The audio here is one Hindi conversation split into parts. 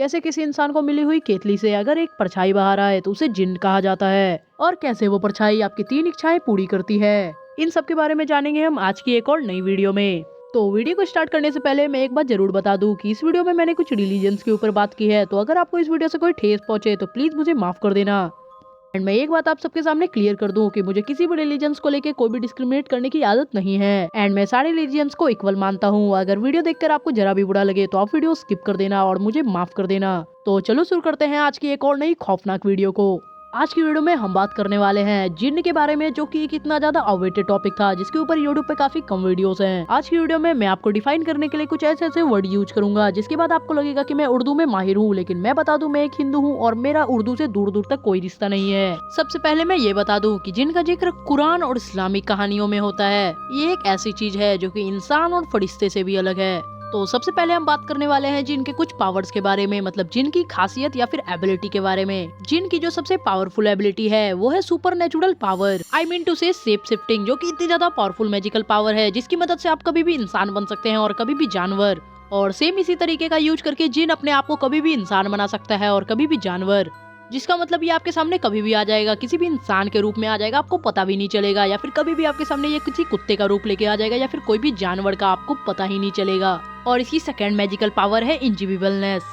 कैसे किसी इंसान को मिली हुई केतली से अगर एक परछाई बाहर आए तो उसे जिन्न कहा जाता है, और कैसे वो परछाई आपकी 3 इच्छाएं पूरी करती है। इन सब के बारे में जानेंगे हम आज की एक और नई वीडियो में। तो वीडियो को स्टार्ट करने से पहले मैं एक बात जरूर बता दूं कि इस वीडियो में मैंने कुछ रिलीजन्स के ऊपर बात की है, तो अगर आपको इस वीडियो से कोई ठेस पहुंचे तो प्लीज मुझे माफ कर देना। एंड मैं एक बात आप सबके सामने क्लियर कर दूं कि मुझे किसी भी रिलीजन्स को लेके कोई भी डिस्क्रिमिनेट करने की आदत नहीं है, एंड मैं सारे रिलीजन्स को इक्वल मानता हूं। अगर वीडियो देखकर आपको जरा भी बुरा लगे तो आप वीडियो स्किप कर देना और मुझे माफ कर देना। तो चलो शुरू करते हैं आज की एक और नई खौफनाक वीडियो को। आज की वीडियो में हम बात करने वाले हैं जिन्न के बारे में, जो कि एक इतना ज्यादा आउटडेटेड टॉपिक था जिसके ऊपर यूट्यूब पे काफी कम वीडियोस हैं। आज की वीडियो में मैं आपको डिफाइन करने के लिए कुछ ऐसे ऐसे वर्ड यूज करूंगा जिसके बाद आपको लगेगा कि मैं उर्दू में माहिर हूँ, लेकिन मैं बता दूं मैं एक हिंदू हूँ और मेरा उर्दू से दूर दूर तक कोई रिश्ता नहीं है। सबसे पहले मैं ये बता दूं कि जिन्न का जिक्र कुरान और इस्लामिक कहानियों में होता है। ये एक ऐसी चीज है जो कि इंसान और फरिश्ते से भी अलग है। तो सबसे पहले हम बात करने वाले हैं जिन के कुछ पावर्स के बारे में, मतलब जिन की खासियत या फिर एबिलिटी के बारे में। जिन की जो सबसे पावरफुल एबिलिटी है वो है supernatural power, I mean to say shape shifting, जो कि इतनी ज्यादा पावरफुल मैजिकल पावर है जिसकी मदद से आप कभी भी इंसान बन सकते हैं और कभी भी जानवर। और सेम इसी तरीके का यूज करके जिन अपने आप को कभी भी इंसान बना सकता है और कभी भी जानवर, जिसका मतलब ये आपके सामने कभी भी आ जाएगा, किसी भी इंसान के रूप में आ जाएगा, आपको पता भी नहीं चलेगा, या फिर कभी भी आपके सामने ये किसी कुत्ते का रूप लेके आ जाएगा या फिर कोई भी जानवर का, आपको पता ही नहीं चलेगा। और इसकी सेकंड मैजिकल पावर है इनविजिबलनेस,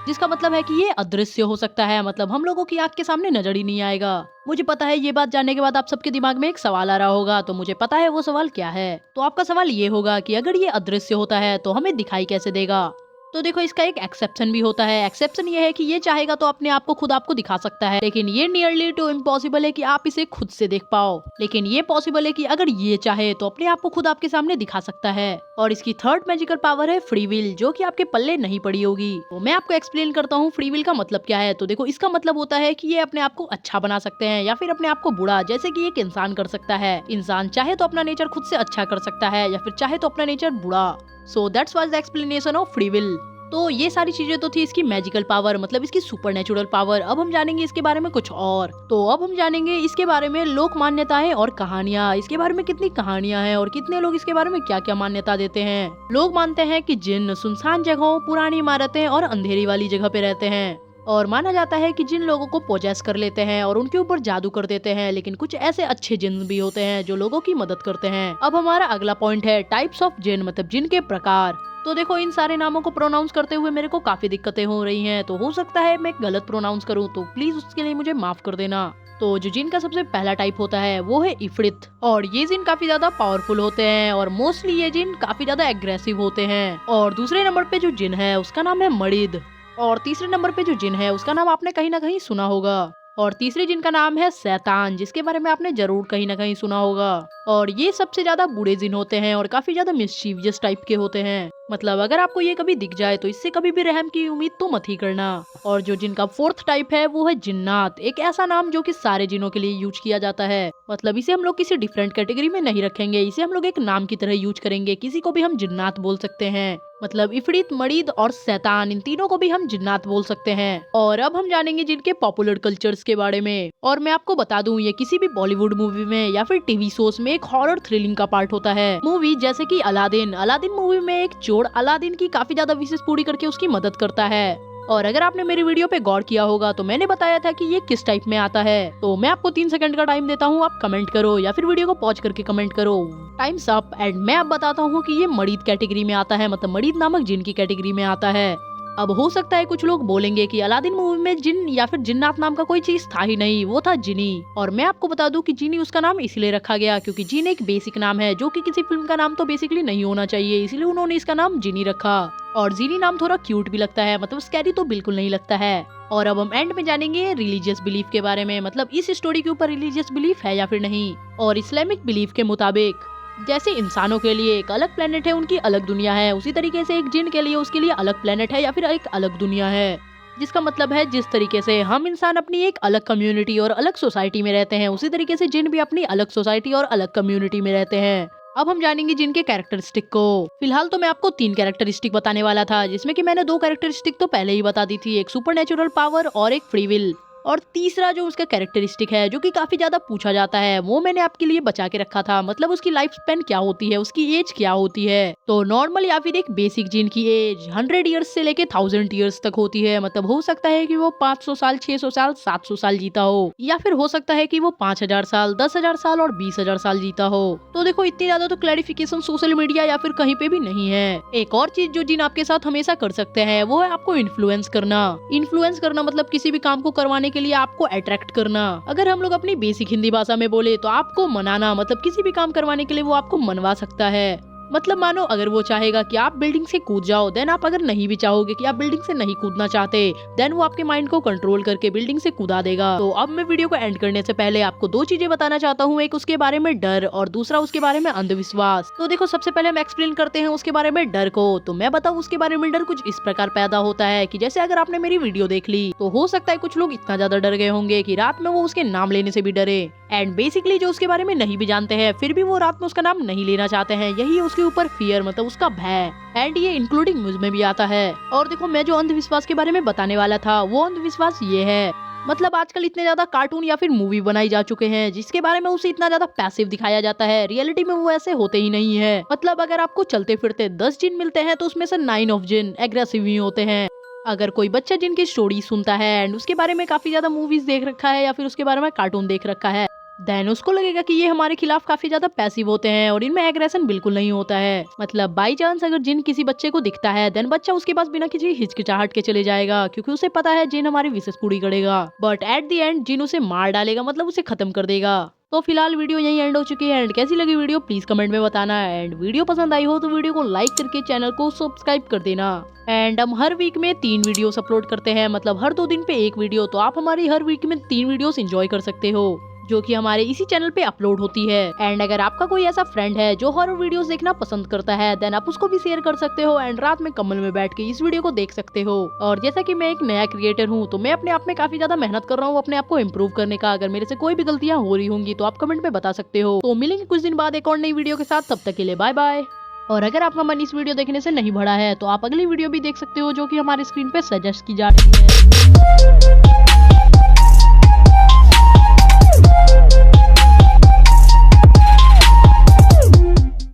जिसका मतलब है कि ये अदृश्य हो सकता है, मतलब हम लोगों की आंख के सामने नजर ही नहीं आएगा। मुझे पता है ये बात जानने के बाद आप सबके दिमाग में एक सवाल आ रहा होगा, तो मुझे पता है वो सवाल क्या है। तो आपका सवाल ये होगा कि अगर ये अदृश्य होता है तो हमें दिखाई कैसे देगा। तो देखो, इसका एक एक्सेप्शन भी होता है। एक्सेप्शन ये है कि ये चाहेगा तो अपने आप को खुद आपको दिखा सकता है, लेकिन ये नियरली टू इम्पॉसिबल है कि आप इसे खुद से देख पाओ। लेकिन ये पॉसिबल है कि अगर ये चाहे तो अपने आप को खुद आपके सामने दिखा सकता है। और इसकी थर्ड मैजिकल पावर है फ्री विल, जो कि आपके पल्ले नहीं पड़ी होगी। तो मैं आपको एक्सप्लेन करता हूँ फ्री विल का मतलब क्या है। तो देखो, इसका मतलब होता है कि ये अपने आप को अच्छा बना सकते हैं या फिर अपने आप को बुरा, जैसे कि एक इंसान कर सकता है। इंसान चाहे तो अपना नेचर खुद से अच्छा कर सकता है या फिर चाहे तो अपना नेचर बुरा। So that's was the explanation of free will. तो ये सारी चीजें तो थी इसकी मैजिकल पावर, मतलब इसकी सुपर नेचुरल पावर। अब हम जानेंगे इसके बारे में कुछ और। तो अब हम जानेंगे इसके बारे में लोक मान्यताएं और कहानियां। इसके बारे में कितनी कहानियां हैं और कितने लोग इसके बारे में क्या क्या मान्यता देते हैं। लोग मानते हैं कि जिन्न सुनसान जगहों, पुरानी इमारतें और अंधेरी वाली जगह पे रहते हैं, और माना जाता है कि जिन लोगों को पोजेस कर लेते हैं और उनके ऊपर जादू कर देते हैं। लेकिन कुछ ऐसे अच्छे जिन्न भी होते हैं जो लोगों की मदद करते हैं। अब हमारा अगला पॉइंट है टाइप्स ऑफ जिन्न, मतलब जिन्न के प्रकार। तो देखो, इन सारे नामों को प्रोनाउंस करते हुए मेरे को काफी दिक्कतें हो रही हैं, तो हो सकता है मैं गलत प्रोनाउंस करूं, तो प्लीज उसके लिए मुझे माफ कर देना। तो जो जिन का सबसे पहला टाइप होता है वो है इफरित, और ये जिन काफी ज्यादा पावरफुल होते हैं और मोस्टली ये जिन काफी ज्यादा एग्रेसिव होते हैं। और दूसरे नंबर पे जो जिन है उसका नाम है मरिद, और तीसरे नंबर पे जो जिन है उसका नाम आपने कहीं ना कहीं सुना होगा। और तीसरे जिन का नाम है शैतान, जिसके बारे में आपने जरूर कहीं ना कहीं सुना होगा। और ये सबसे ज्यादा बुरे जिन होते हैं और काफी ज्यादा मिस्चीवियस टाइप के होते हैं, मतलब अगर आपको ये कभी दिख जाए तो इससे कभी भी रहम की उम्मीद तो मत ही करना। और जो जिनका फोर्थ टाइप है वो है जिन्नात, एक ऐसा नाम जो कि सारे जिनों के लिए यूज किया जाता है, मतलब इसे हम लोग किसी डिफरेंट कैटेगरी में नहीं रखेंगे, इसे हम लोग एक नाम की तरह यूज करेंगे। किसी को भी हम जिन्नात बोल सकते हैं, मतलब इफरीत, मरीद और शैतान, इन तीनों को भी हम जिन्नात बोल सकते हैं। और अब हम जानेंगे जिनके पॉपुलर कल्चर्स के बारे में। और मैं आपको बता दूं, ये किसी भी बॉलीवुड मूवी में या फिर टीवी शोज में एक हॉरर थ्रिलिंग का पार्ट होता है। मूवी जैसे कि अलादीन मूवी में एक चोर अलादीन की काफी ज्यादा विशेष पूरी करके उसकी मदद करता है। और अगर आपने मेरी वीडियो पे गौर किया होगा तो मैंने बताया था कि ये किस टाइप में आता है। तो मैं आपको 3 सेकंड का टाइम देता हूँ, आप कमेंट करो या फिर वीडियो को पॉज करके कमेंट करो। Times up. एंड मैं अब बताता हूँ कि ये मरीद कैटेगरी में आता है, मतलब मरीद नामक जिन की कैटेगरी में आता है। अब हो सकता है कुछ लोग बोलेंगे कि अलादीन मूवी में जिन या फिर जिन्नात नाम का कोई चीज था ही नहीं, वो था जिनी। और मैं आपको बता दूं कि जिनी उसका नाम इसलिए रखा गया क्योंकि जिन एक बेसिक नाम है, जो कि किसी फिल्म का नाम तो बेसिकली नहीं होना चाहिए, इसलिए उन्होंने इसका नाम जिनी रखा। और जिनी नाम थोड़ा क्यूट भी लगता है, मतलब स्कैरी तो बिल्कुल नहीं लगता है। और अब हम एंड में जानेंगे रिलीजियस बिलीफ के बारे में, मतलब इस स्टोरी के ऊपर रिलीजियस बिलीफ है या फिर नहीं। और इस्लामिक बिलीफ के मुताबिक जैसे इंसानों के लिए एक अलग प्लेनेट है, उनकी अलग दुनिया है, उसी तरीके से एक जिन के लिए उसके लिए अलग प्लेनेट है या फिर एक अलग दुनिया है। जिसका मतलब है जिस तरीके से हम इंसान अपनी एक अलग कम्युनिटी और अलग सोसाइटी में रहते हैं, उसी तरीके से जिन भी अपनी अलग सोसाइटी और अलग कम्युनिटी में रहते हैं। अब हम जानेंगे जिनके कैरेक्टरिस्टिक को। फिलहाल तो मैं आपको 3 कैरेक्टरिस्टिक बताने वाला था, जिसमें कि मैंने 2 कैरेक्टरिस्टिक तो पहले ही बता दी थी, एक सुपर नेचुरल पावर और एक फ्री विल। और तीसरा जो उसका कैरेक्टरिस्टिक है जो कि काफी ज्यादा पूछा जाता है वो मैंने आपके लिए बचा के रखा था, मतलब उसकी लाइफ स्पेन क्या होती है, उसकी एज क्या होती है। तो नॉर्मल या फिर एक बेसिक जीन की एज 100 ईयर्स से लेके 1000 ईयर्स तक होती है, मतलब हो सकता है कि वो 500 साल, 600 साल, 700 साल जीता हो, या फिर हो सकता है कि वो 5000 साल, 10,000 साल और 20,000 साल जीता हो। तो देखो इतनी ज्यादा तो क्लैरिफिकेशन सोशल मीडिया या फिर कहीं पे भी नहीं है। एक और चीज जो जिन आपके साथ हमेशा कर सकते हैं वो है आपको इन्फ्लुएंस करना। इन्फ्लुएंस करना मतलब किसी भी काम को करवाने के लिए आपको अट्रैक्ट करना। अगर हम लोग अपनी बेसिक हिंदी भाषा में बोले तो आपको मनाना, मतलब किसी भी काम करवाने के लिए वो आपको मनवा सकता है। मतलब मानो अगर वो चाहेगा कि आप बिल्डिंग से कूद जाओ, देन आप अगर नहीं भी चाहोगे कि आप बिल्डिंग से नहीं कूदना चाहते, देन वो आपके माइंड को कंट्रोल करके बिल्डिंग से कूदा देगा। तो अब मैं वीडियो को एंड करने से पहले आपको दो चीजें बताना चाहता हूँ, एक उसके बारे में डर और दूसरा उसके बारे में अंधविश्वास। तो देखो सबसे पहले हम एक्सप्लेन करते हैं उसके बारे में डर को। तो मैं बताऊँ उसके बारे में डर कुछ इस प्रकार पैदा होता है कि जैसे अगर आपने मेरी वीडियो देख ली तो हो सकता है कुछ लोग इतना ज्यादा डर गए होंगे कि रात में वो उसके नाम लेने से भी डरे। एंड बेसिकली जो उसके बारे में नहीं भी जानते हैं फिर भी वो रात में उसका नाम नहीं लेना चाहते हैं, यही उसके ऊपर फियर, मतलब उसका भय। एंड ये इंक्लूडिंग मुझ में भी आता है। और देखो मैं जो अंधविश्वास के बारे में बताने वाला था वो अंधविश्वास ये है, मतलब आजकल इतने ज्यादा कार्टून या फिर मूवी बनाई जा चुके हैं जिसके बारे में उसे इतना ज्यादा पैसिव दिखाया जाता है, रियलिटी में वो ऐसे होते ही नहीं है। मतलब अगर आपको चलते फिरते 10 जिन मिलते हैं तो उसमें से 9 ऑफ जिन एग्रेसिव ही होते हैं। अगर कोई बच्चा जिनकी स्टोरी सुनता है एंड उसके बारे में काफी ज्यादा मूवीज देख रखा है या फिर उसके बारे में कार्टून देख रखा है, देन उसको लगेगा कि ये हमारे खिलाफ काफी ज्यादा पैसिव होते हैं और इनमें एग्रेशन बिल्कुल नहीं होता है। मतलब बाई चांस अगर जिन किसी बच्चे को दिखता है देन बच्चा उसके पास बिना किसी हिचकिचाहट के चले जाएगा, क्योंकि उसे पता है जिन हमारी विशेष पूरी करेगा। बट एट द एंड जिन उसे मार डालेगा, मतलब उसे खत्म कर देगा। तो फिलहाल वीडियो यहीं एंड हो चुकी है। एंड कैसी लगी वीडियो प्लीज कमेंट में बताना। एंड वीडियो पसंद आई हो तो वीडियो को लाइक करके चैनल को सब्सक्राइब कर देना। एंड हम हर वीक में 3 वीडियोस अपलोड करते हैं, मतलब हर 2 दिन पे 1 वीडियो। तो आप हमारी हर वीक में 3 वीडियोस एंजॉय कर सकते हो जो कि हमारे इसी चैनल पे अपलोड होती है। एंड अगर आपका कोई ऐसा फ्रेंड है जो हॉरर वीडियोस देखना पसंद करता है देन आप उसको भी शेयर कर सकते हो एंड रात में कम्बल में बैठ के इस वीडियो को देख सकते हो। और जैसा कि मैं एक नया क्रिएटर हूँ तो मैं अपने आप में काफी ज्यादा मेहनत कर रहा हूँ अपने आप को इम्प्रूव करने का। अगर मेरे से कोई भी गलतियाँ हो रही होंगी तो आप कमेंट में बता सकते हो। तो मिलेंगे कुछ दिन बाद एक और नई वीडियो के साथ, तब तक के लिए बाय बाय। और अगर आपका मन इस वीडियो देखने से नहीं बढ़ा है तो आप अगली वीडियो भी देख सकते हो जो कि हमारे स्क्रीन पे सजेस्ट की जा रही है।